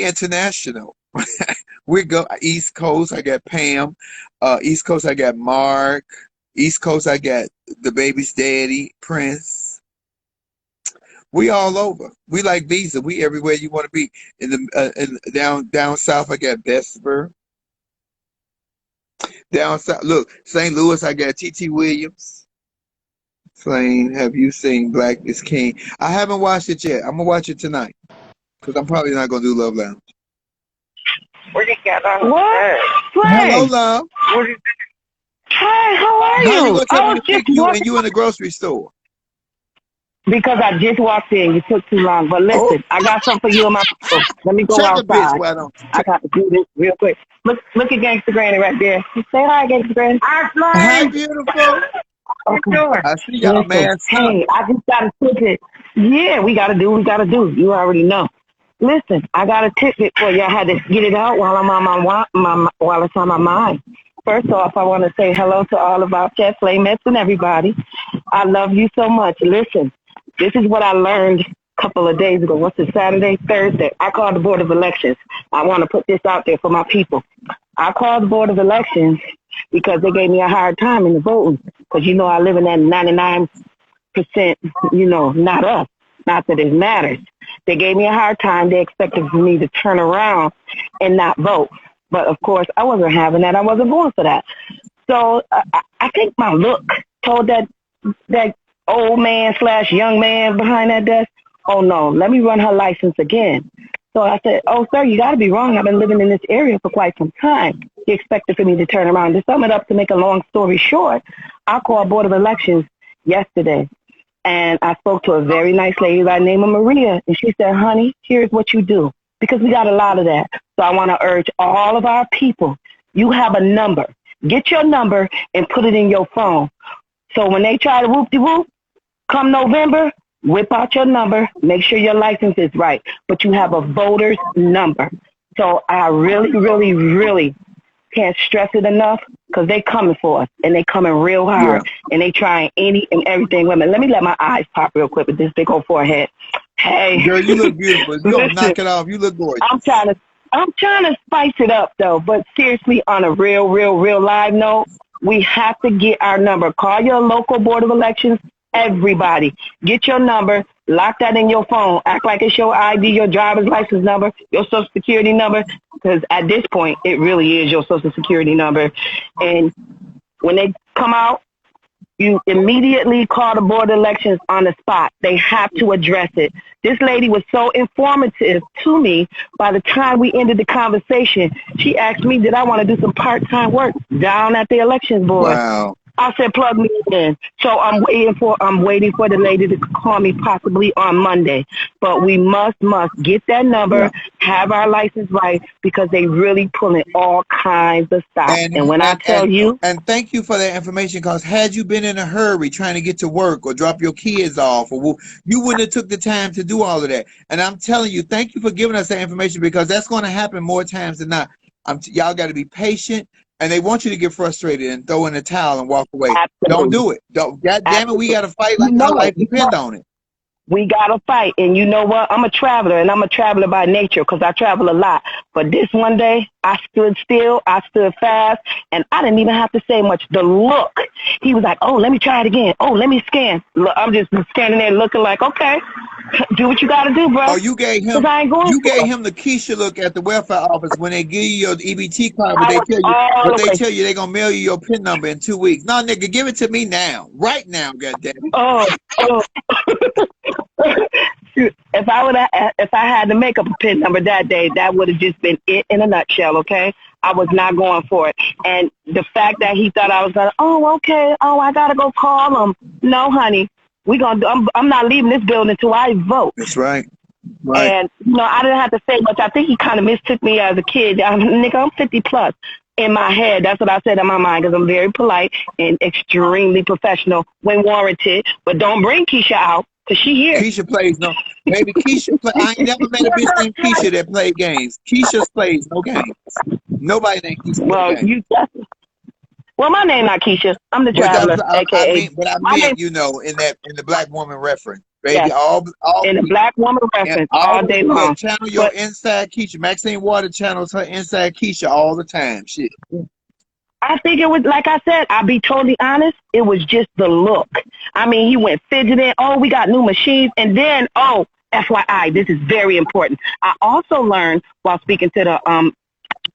international. We go East Coast. I got Pam. East Coast. I got Mark. East Coast. I got the baby's daddy, Prince. We all over. We like Visa. We everywhere you want to be. Down south, I got Vesper. Down south, look, St. Louis, I got T.T. Williams. Flame, have you seen Black is King? I haven't watched it yet. I'm gonna watch it tonight because I'm probably not gonna do Love Lounge. What? Hello, Flame. love. Hi, how are How you you? gonna tell I me was to just pick you and walking you in the grocery store? because I just walked in. You took too long. But Oh, listen, I got something for you in my phone. Let me go check a bitch. outside. Why don't you? I got to do this real quick. Look at Gangsta Granny right there. Say hi, Gangsta Granny. Hi, Hi, Flame. beautiful. Okay. I see y'all Listen, masked up. hey, I just got a ticket. Yeah, we got to do what we got to do. You already know. Listen, I got a ticket for you. I had to get it out while I'm on while it's on my mind. First off, I want to say hello to all of our chat playmates and everybody. I love you so much. Listen, this is what I learned a couple of days ago. What's it, Saturday, Thursday? I called the Board of Elections. I want to put this out there for my people. I called the Board of Elections because they gave me a hard time in the voting. Because, you know, I live in that 99%, not us. Not that it matters. They gave me a hard time. They expected me to turn around and not vote. But, of course, I wasn't having that. I wasn't going for that. So I think my look told that old man / young man behind that desk, oh, no, let me run her license again. So I said, oh, sir, you got to be wrong. I've been living in this area for quite some time. He expected for me to turn around. To sum it up, to make a long story short, I called Board of Elections yesterday. And I spoke to a very nice lady by the name of Maria. And she said, honey, here's what you do. Because we got a lot of that. So I want to urge all of our people, you have a number. Get your number and put it in your phone. So when they try to whoop-de-whoop, come November, whip out your number, make sure your license is right. But you have a voter's number. So I really, really, really can't stress it enough because they coming for us and they coming real hard and they trying any and everything. Women, let me let my eyes pop real quick with this big old forehead. Hey, Girl, you look beautiful. You don't listen, knock it off. You look gorgeous. I'm trying to spice it up though. But seriously, on a real live note, we have to get our number. Call your local Board of Elections. Everybody, get your number. Lock that in your phone. Act like it's your ID, your driver's license number, your social security number. Because at this point, it really is your social security number. And when they come out, you immediately call the Board of Elections on the spot. They have to address it. This lady was so informative to me. By the time we ended the conversation, she asked me, did I want to do some part-time work down at the elections board? Wow. I said, plug me in. So I'm waiting for the lady to call me possibly on Monday. But we must get that number, have our license right, because they really pulling all kinds of stops. And when I tell you. And thank you for that information, because had you been in a hurry trying to get to work or drop your kids off, or you wouldn't have took the time to do all of that. And I'm telling you, thank you for giving us that information, because that's going to happen more times than not. Y'all got to be patient. And they want you to get frustrated and throw in the towel and walk away. Absolutely. Don't do it. God damn it, we got to fight like our life depend on it. We got to fight. And you know what? I'm a traveler, and I'm a traveler by nature because I travel a lot. But this one day, I stood still, I stood fast, and I didn't even have to say much. The look, he was like, oh, let me try it again. Oh, let me scan. Look, I'm just standing there looking like, okay, do what you got to do, bro. Oh, you gave Because him I ain't going for it. the Keisha look at the welfare office when they give you your EBT card, I was all the they way. tell you they're gonna mail you your PIN number in 2 weeks. No, nigga, give it to me now. Right now, goddammit. Oh, oh. If I had to make up a PIN number that day, that would have just been it in a nutshell. Okay, I was not going for it. And the fact that he thought I was gonna, oh, okay, oh, I gotta go call him. No, honey, I'm not leaving this building until I vote. That's right. Right. And I didn't have to say much. I think he kind of mistook me as a kid. Nigga, I'm 50 plus. In my head, that's what I said in my mind because I'm very polite and extremely professional when warranted. But don't bring Keisha out because she here. Keisha plays no, baby. Keisha play. I ain't never met a bitch named Keisha that played games. Keisha plays no games. Nobody named Keisha play games. Well, my name not Keisha. I'm the But traveler, I aka. mean, but I My name, meant, in the black woman reference, baby. yes, All in the black woman and reference all day long. channel your But inside Keisha. Maxine Water channels her inside Keisha all the time. Shit. I think it was, like I said, I'll be totally honest, it was just the look. I mean, he went fidgeting, oh, we got new machines, and then, oh, FYI, this is very important. I also learned while speaking to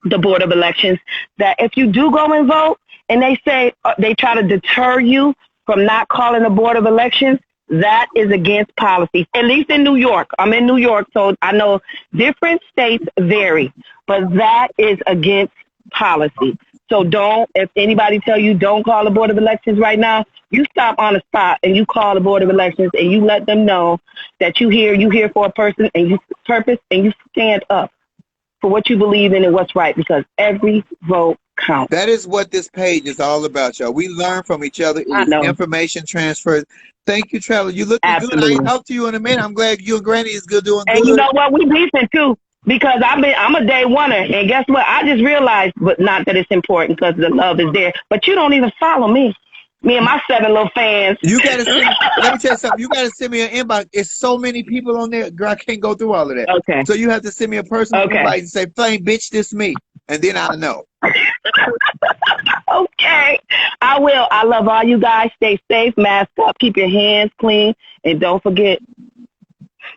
the Board of Elections that if you do go and vote and they say they try to deter you from not calling the Board of Elections, that is against policy, at least in New York. I'm in New York, so I know different states vary, but that is against policy. So if anybody tell you don't call the Board of Elections right now, you stop on the spot and you call the Board of Elections and you let them know that you here for a person and you purpose and you stand up for what you believe in and what's right because every vote counts. That is what this page is all about, y'all. We learn from each other. It is information transfer. Thank you, Traveler. You looking good. I ain't talked to you in a minute. I'm glad you and Granny is doing good. And you know what? We decent too. Because I'm a day oneer, and guess what? I just realized, but not that it's important because the love is there. But you don't even follow me. Me and my 7 little fans. You gotta let me tell you something. You gotta send me an inbox. It's so many people on there, girl. I can't go through all of that. Okay. So you have to send me a personal invite and say, "Flame, bitch, this me," and then I'll know. Okay, I will. I love all you guys. Stay safe, mask up, keep your hands clean, and don't forget.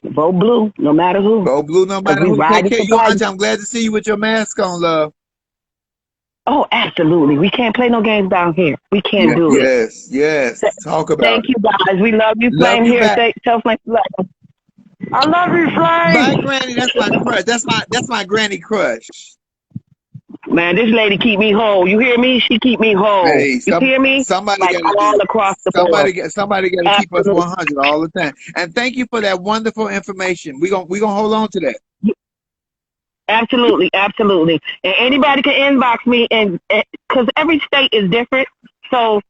Vote blue, no matter who. Vote blue, no matter who. Take care of you, Auntie. I'm glad to see you with your mask on, love. Oh, absolutely. We can't play no games down here. We can't do it. Yes. Talk about it. Thank you, guys. We love you, Flame. Here, tell Flame. I love you, Flame. My Granny, that's my crush. That's my Granny crush. Man, this lady keep me whole. You hear me? She keep me whole. Hey, you hear me? Somebody like all across the board. Somebody got to keep us 100 all the time. And thank you for that wonderful information. We gonna hold on to that. Absolutely. And anybody can inbox me, and because every state is different. So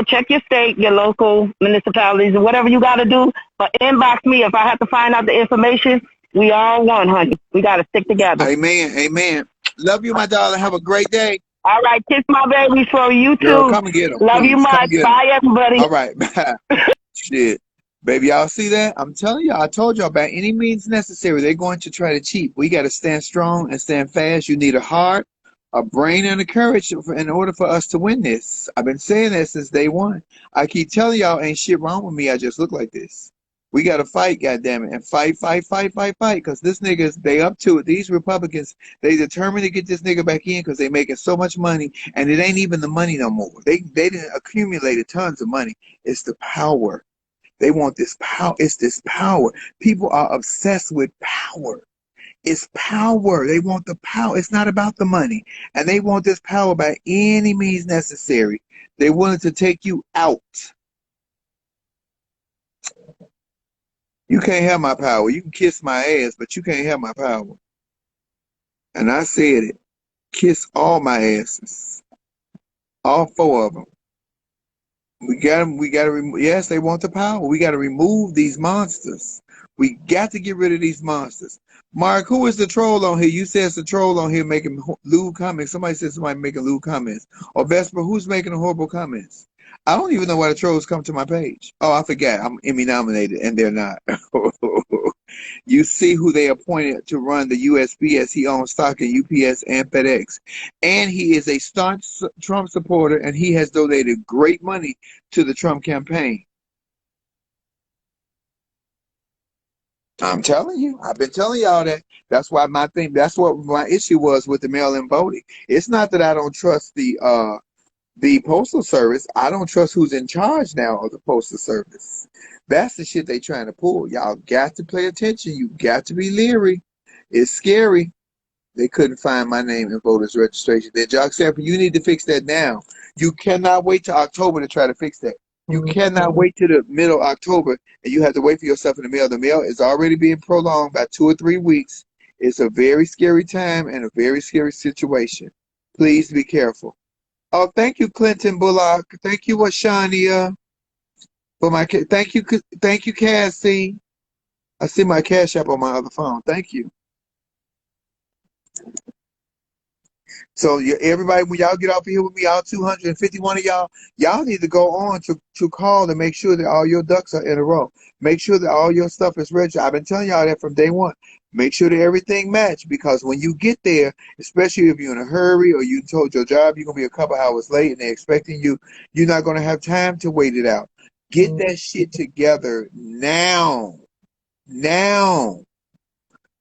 check your state, your local municipalities, and whatever you got to do. But inbox me if I have to find out the information. We all one, honey. We got to stick together. Amen. Love you, my darling. Have a great day. All right. Kiss my babies for you, too. Girl, come and get them. Love please. you much. Bye, everybody. All right. Bye. Shit. Baby, y'all see that? I'm telling y'all, I told y'all about any means necessary. They're going to try to cheat. We got to stand strong and stand fast. You need a heart, a brain, and a courage in order for us to win this. I've been saying that since day one. I keep telling y'all, ain't shit wrong with me. I just look like this. We got to fight, goddammit, and fight, because this niggas, they up to it. These Republicans, they determined to get this nigga back in because they making so much money, and it ain't even the money no more. They didn't accumulate tons of money. It's the power. They want this power. It's this power. People are obsessed with power. It's power. They want the power. It's not about the money. And they want this power by any means necessary. They wanted to take you out. You can't have my power. You can kiss my ass, but you can't have my power. And I said it. Kiss all my asses. All 4 of them. We got them. We got to remove. Yes, they want the power. We got to remove these monsters. We got to get rid of these monsters. Mark, who is the troll on here? You said it's the troll on here making lewd comments. Somebody said somebody making lewd comments. Or Vesper, who's making the horrible comments? I don't even know why the trolls come to my page. Oh, I forgot. I'm Emmy nominated, and they're not. You see who they appointed to run the USPS. He owns stock in UPS and FedEx. And he is a staunch Trump supporter, and he has donated great money to the Trump campaign. I'm telling you, I've been telling y'all that. That's why that's what my issue was with the mail-in voting. It's not that I don't trust the postal service. I don't trust who's in charge now of the postal service. That's the shit they trying to pull. Y'all got to pay attention. You got to be leery. It's scary. They couldn't find my name in voters registration. Then Jock Sample, you need to fix that now. You cannot wait till October to try to fix that. You cannot wait till the middle of October and you have to wait for yourself in the mail. The mail is already being prolonged by 2 or 3 weeks. It's a very scary time and a very scary situation. Please be careful. Oh, thank you, Clinton Bullock. Thank you, Washania. Thank you, Cassie. I see my Cash App on my other phone. Thank you. So everybody, when y'all get off here with me, all 251 of y'all need to go on to call and make sure that all your ducks are in a row. Make sure that all your stuff is registered. I've been telling y'all that from day one. Make sure that everything match, because when you get there, especially if you're in a hurry or you told your job you're going to be a couple hours late and they're expecting you, you're not going to have time to wait it out. Get that shit together now. Now.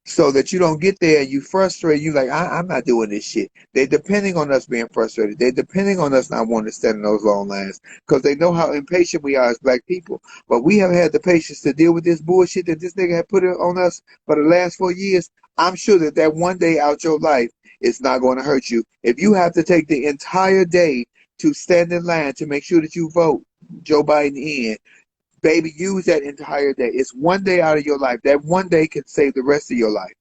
So that you don't get there and you frustrated. You like, I'm not doing this shit. They're depending on us being frustrated. They're depending on us not wanting to stand in those long lines because they know how impatient we are as black people. But we have had the patience to deal with this bullshit that this nigga had put on us for the last 4 years. I'm sure that one day out your life is not going to hurt you. If you have to take the entire day to stand in line to make sure that you vote Joe Biden in, baby, use that entire day. It's one day out of your life. That one day can save the rest of your life.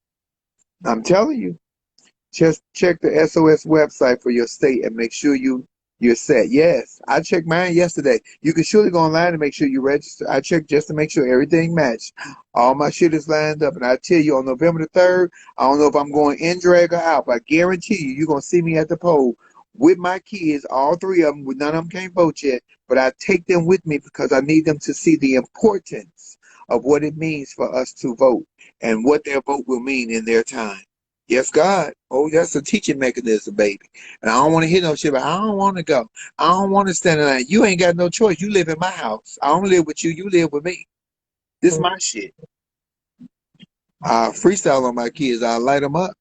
I'm telling you. Just check the SOS website for your state and make sure you're set. Yes, I checked mine yesterday. You can surely go online and make sure you register. I checked just to make sure everything matched. All my shit is lined up. And I tell you, on November the 3rd, I don't know if I'm going in drag or out, but I guarantee you're going to see me at the poll with my kids, all 3 of them. None of them can't vote yet, but I take them with me because I need them to see the importance of what it means for us to vote and what their vote will mean in their time. Yes, God. Oh, that's a teaching mechanism, baby. And I don't want to hear no shit, but I don't want to go. I don't want to stand in line. You ain't got no choice. You live in my house. I don't live with you. You live with me. This is my shit. I freestyle on my kids. I light them up.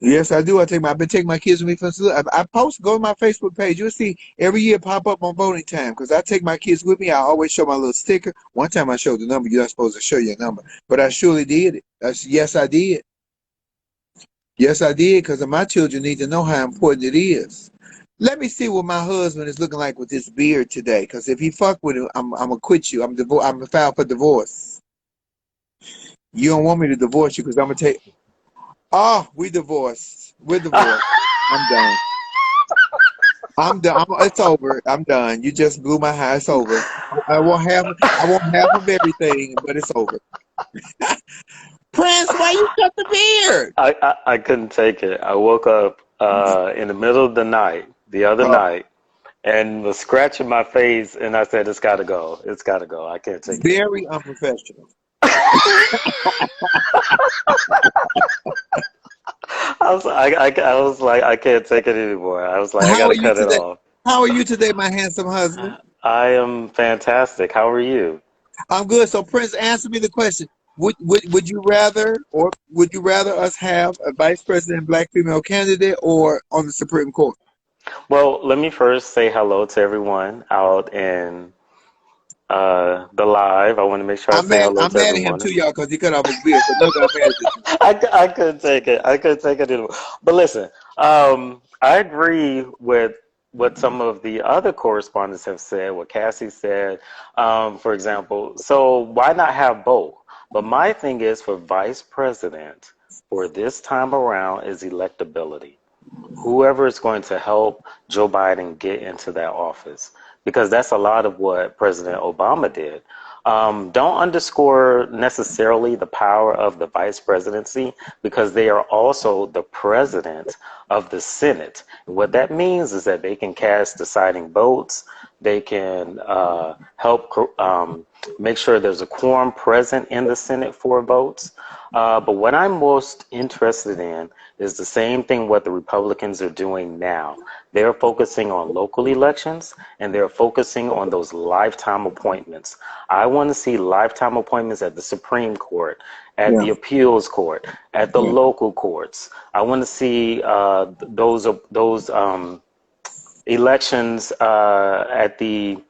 Yes, I do. I've been taking my kids with me from school. I post, go to my Facebook page. You'll see every year pop up on voting time because I take my kids with me. I always show my little sticker. One time I showed the number. You're not supposed to show your number, but I surely did it. Yes, I did. Yes, I did, because my children need to know how important it is. Let me see what my husband is looking like with this beard today, because if he fuck with it, I'm gonna quit you. I'm gonna file for divorce. You don't want me to divorce you because I'm gonna take. Oh, we divorced. We're divorced. I'm done. I'm done. It's over. I'm done. You just blew my high. It's over. I won't have. I won't half of everything, but it's over. Prince, why you cut the beard? I couldn't take it. I woke up in the middle of the night, the other Oh, night, and was scratching my face, and I said, "It's got to go. It's got to go. I can't take it very anymore." unprofessional. I was like, I can't take it anymore. I was like, I How got are to you cut it today? off. How are you today, my handsome husband? I am fantastic. How are you? I'm good. So, Prince, answer me the question: would you rather, or would you rather us have a vice president black female candidate, or on the Supreme Court? Well, let me first say hello to everyone out in the live. I want to make sure I I'm say mad. hello I'm to mad at him everyone. too, y'all, because he cut off his beard. So, look, I'm mad at you. I couldn't take it. I couldn't take it anymore. But listen, I agree with what some of the other correspondents have said, what Cassie said, for example. So why not have both? But my thing is for vice president for this time around is electability. Whoever is going to help Joe Biden get into that office, because that's a lot of what President Obama did. Don't underscore necessarily the power of the vice presidency, because they are also the president of the Senate. And what that means is that they can cast deciding votes. They can help make sure there's a quorum present in the Senate for votes. But what I'm most interested in is the same thing what the Republicans are doing now. They're focusing on local elections, and they're focusing on those lifetime appointments. I want to see lifetime appointments at the Supreme Court, at Yeah. the appeals court, at the Yeah. local courts. I want to see those elections at the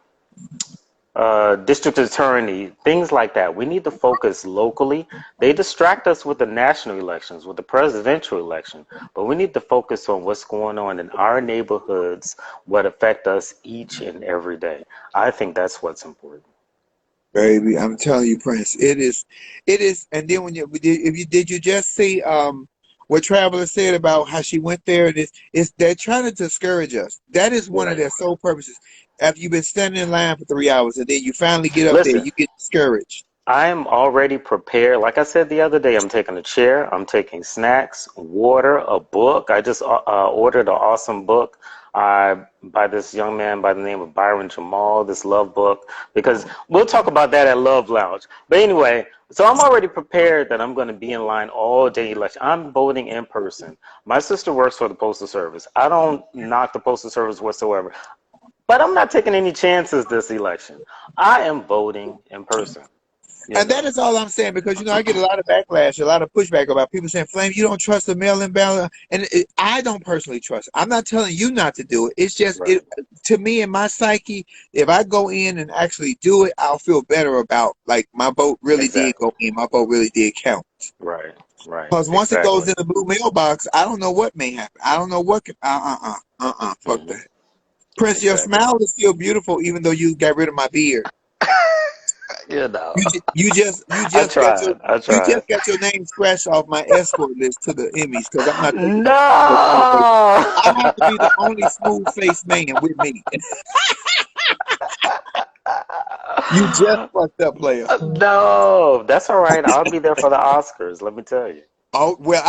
district attorney, things like that. We need to focus locally. They distract us with the national elections, with the presidential election, but we need to focus on what's going on in our neighborhoods, what affect us each and every day. I think that's what's important. Baby, I'm telling you, Prince, it is. And then when did you just see what Traveler said about how she went there? And it's they're trying to discourage us. That is one of Right. their sole purposes. After you've been standing in line for 3 hours, and then you finally get up there, Listen, you get discouraged. I am already prepared. Like I said the other day, I'm taking a chair, I'm taking snacks, water, a book. I just ordered an awesome book by this young man by the name of Byron Jamal, this love book, because we'll talk about that at Love Lounge. But anyway, so I'm already prepared that I'm going to be in line all day election. I'm voting in person. My sister works for the Postal Service. I don't knock the Postal Service whatsoever, but I'm not taking any chances this election. I am voting in person. You And that know. is all I'm saying, because I get a lot of backlash, a lot of pushback about people saying, "Flame, you don't trust the mail-in ballot," and I don't personally trust it. I'm not telling you not to do it. It's just Right. to me, in my psyche, if I go in and actually do it, I'll feel better about, like, my vote really did Exactly. go in, my vote really did count. Right. Right. Because once it goes Exactly. in the blue mailbox, I don't know what may happen. I don't know what can, fuck Hmm. that. Prince, your Exactly. smile is still beautiful, even though you got rid of my beard. You know. You I just got your tried. I you tried. just got your name scratched off my escort list to the Emmys, because I'm not taking no small face. No. I have to be the only smooth faced man with me. You just fucked up, player. No. That's all right. I'll be there for the Oscars. Let me tell you. Oh well,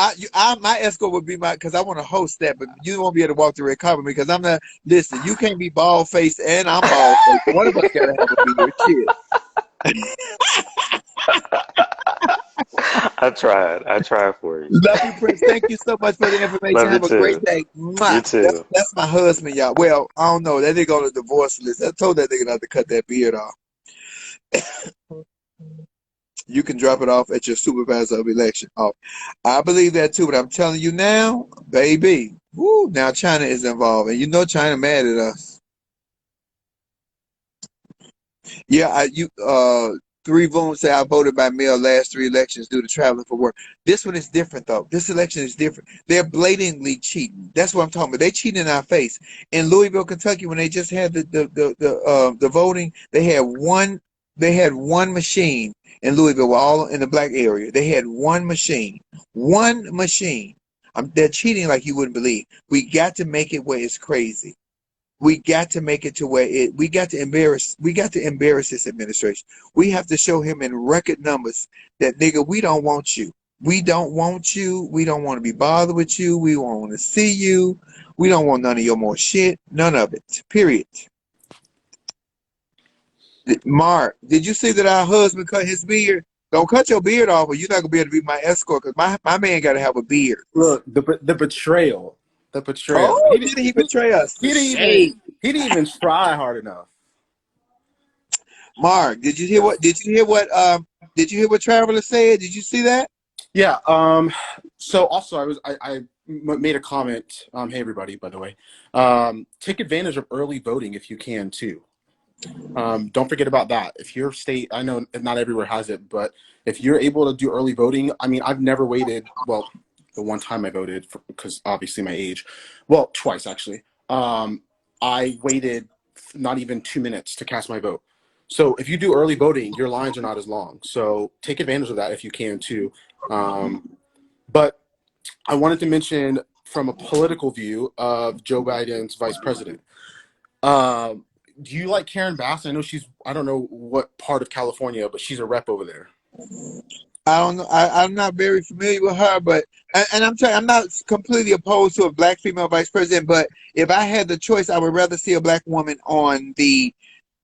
my escort would be because I want to host that, but you won't be able to walk the red carpet because I'm not. Listen, you can't be bald faced and I'm bald faced. One of us gotta have a beard. Shit. I tried. I tried for you. Love you, Prince. Thank you so much for the information. Love you Have a great too. day. You Mwah. too. That's my husband, y'all. Well, I don't know. That nigga on the divorce list. I told that nigga not to cut that beard off. You can drop it off at your supervisor of election. Oh, I believe that too, but I'm telling you now, baby. Woo, now China is involved, and you know China mad at us. Yeah, three votes say I voted by mail last three elections due to traveling for work. This one is different though. This election is different. They're blatantly cheating. That's what I'm talking about. They cheating in our face. In Louisville, Kentucky, when they just had the voting, they had one machine in Louisville, all in the black area. They had one machine. One machine. They're cheating like you wouldn't believe. We got to make it where it's crazy. We got to make it to where we got to embarrass this administration. We have to show him in record numbers that, nigga, we don't want you. We don't want you. We don't want to be bothered with you. We don't want to see you. We don't want none of your more shit. None of it. Period. Mark, did you see that our husband cut his beard? Don't cut your beard off, or you're not gonna be able to be my escort, because my man gotta have a beard. Look, the betrayal, the betrayal. Oh, did he betray us? He The didn't even shade. he didn't even try hard enough. Mark, did you hear what Traveler said? Did you see that? Yeah. So also, made a comment. Hey everybody, by the way, take advantage of early voting if you can too. Don't forget about that. If your state, I know not everywhere has it, but if you're able to do early voting, I mean, I've never waited. Well, the one time I voted, because obviously my age, well, twice actually. I waited not even 2 minutes to cast my vote. So if you do early voting, your lines are not as long. So take advantage of that if you can too. But I wanted to mention from a political view of Joe Biden's vice president. Do you like Karen Bass? I know I don't know what part of California, but she's a rep over there. I don't know. I'm not very familiar with her, but and I'm not completely opposed to a black female vice president. But if I had the choice, I would rather see a black woman on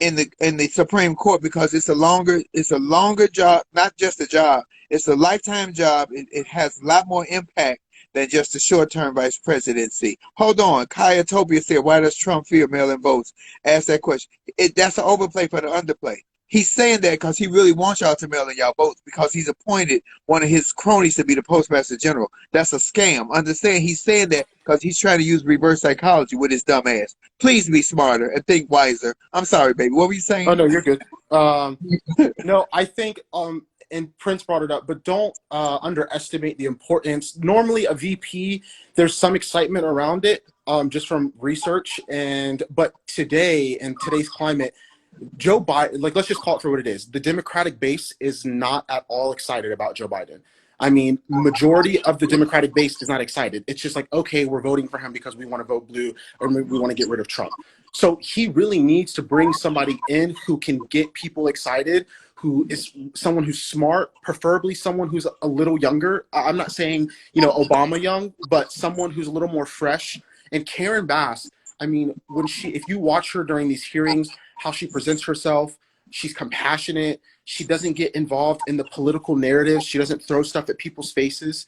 in the Supreme Court, because it's a longer job, not just a job. It's a lifetime job. It has a lot more impact than just a short-term vice presidency. Hold on. Kaya Topia said, why does Trump fear mail-in votes? Ask that question. That's an overplay for the underplay. He's saying that because he really wants y'all to mail in y'all votes, because he's appointed one of his cronies to be the postmaster general. That's a scam. Understand? He's saying that because he's trying to use reverse psychology with his dumb ass. Please be smarter and think wiser. I'm sorry, baby. What were you saying? Oh, no, you're good. No, I think, and Prince brought it up, but don't underestimate the importance. Normally, a VP, there's some excitement around it, just from research. But today, in today's climate, Joe Biden, like, let's just call it for what it is. The Democratic base is not at all excited about Joe Biden. I mean, majority of the Democratic base is not excited. It's just like, okay, we're voting for him because we want to vote blue, or we want to get rid of Trump. So he really needs to bring somebody in who can get people excited, who is someone who's smart, preferably someone who's a little younger. I'm not saying, Obama young, but someone who's a little more fresh. And Karen Bass, I mean, if you watch her during these hearings, how she presents herself, she's compassionate. She doesn't get involved in the political narrative. She doesn't throw stuff at people's faces.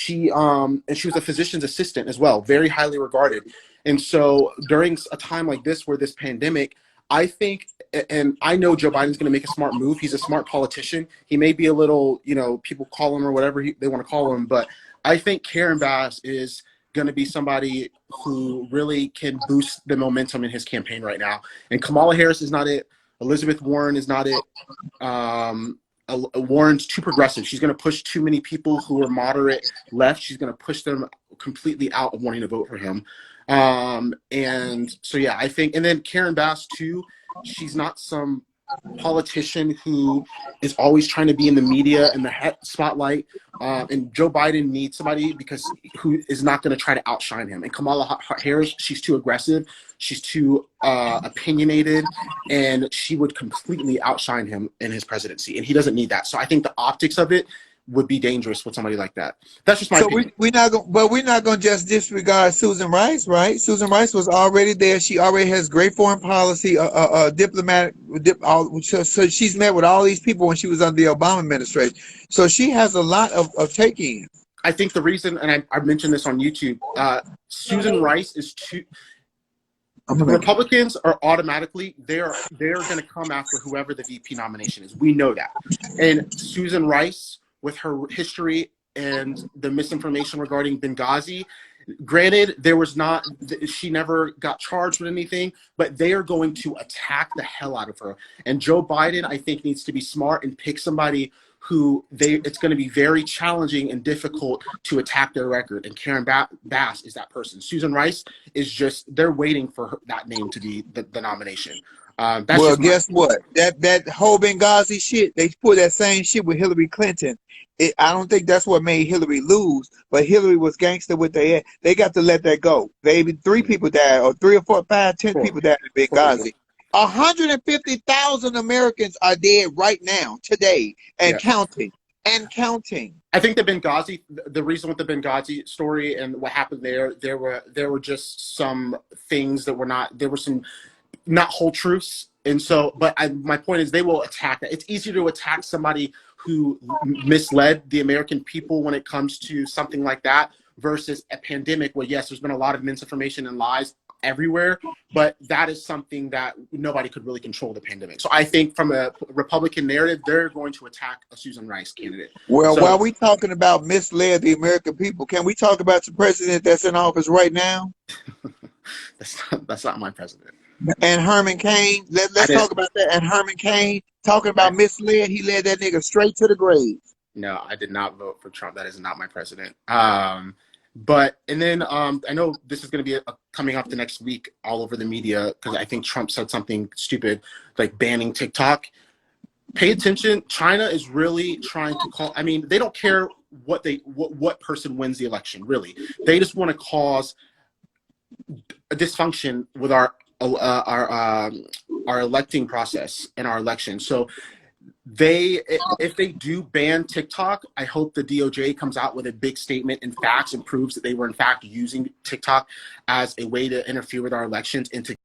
And she was a physician's assistant as well, very highly regarded. And so during a time like this, where this pandemic, I think, and I know Joe Biden's going to make a smart move. He's a smart politician. He may be a little, people call him or whatever they want to call him, but I think Karen Bass is going to be somebody who really can boost the momentum in his campaign right now. And Kamala Harris is not it. Elizabeth Warren is not it. Warren's too progressive. She's going to push too many people who are moderate left. She's going to push them completely out of wanting to vote for him. And so, yeah, I think, and then Karen Bass too, she's not some politician who is always trying to be in the media and the spotlight. And Joe Biden needs somebody who is not going to try to outshine him. And Kamala Harris, she's too aggressive. She's too opinionated, and she would completely outshine him in his presidency. And he doesn't need that. So I think the optics of it would be dangerous with somebody like that. That's just my opinion. We're not going to just disregard Susan Rice, right? Susan Rice was already there. She already has great foreign policy, diplomatic. So she's met with all these people when she was under the Obama administration. So she has a lot of take-in. I think the reason, and I mentioned this on YouTube, Susan Rice is too. Republicans are automatically they're going to come after whoever the VP nomination is. We know that, and Susan Rice, with her history and the misinformation regarding Benghazi, granted, she never got charged with anything, but they are going to attack the hell out of her. And Joe Biden, I think, needs to be smart and pick somebody who it's going to be very challenging and difficult to attack their record. And Karen Bass is that person. Susan Rice is they're waiting for that name to be the nomination. Guess what? That whole Benghazi shit, they put that same shit with Hillary Clinton. I don't think that's what made Hillary lose, but Hillary was gangster with they got to let that go. Maybe 3 people died, or 3 or 4, 5, 10 people died in Benghazi. 150,000 Americans are dead right now, today, and counting. I think the reason with the Benghazi story and what happened there were just some things that there were some not whole truths. And so, but my point is they will attack that. It's easier to attack somebody who misled the American people when it comes to something like that versus a pandemic where, yes, there's been a lot of misinformation and lies everywhere, but that is something that nobody could really control, the pandemic. So I think from a Republican narrative, they're going to attack a Susan Rice candidate. Well, while we talking about misled the American people, can we talk about the president that's in office right now? That's not my president. And Herman Cain, let's talk about that. And Herman Cain, talking about misled, he led that nigga straight to the grave. No, I did not vote for Trump. That is not my president. But and then I know this is going to be coming up the next week all over the media because I think Trump said something stupid like banning TikTok. Pay attention. China is really trying to call. I mean, they don't care what person wins the election. Really, they just want to cause a dysfunction with our electing process and our election. So if they do ban TikTok, I hope the DOJ comes out with a big statement and facts and proves that they were in fact using TikTok as a way to interfere with our elections and to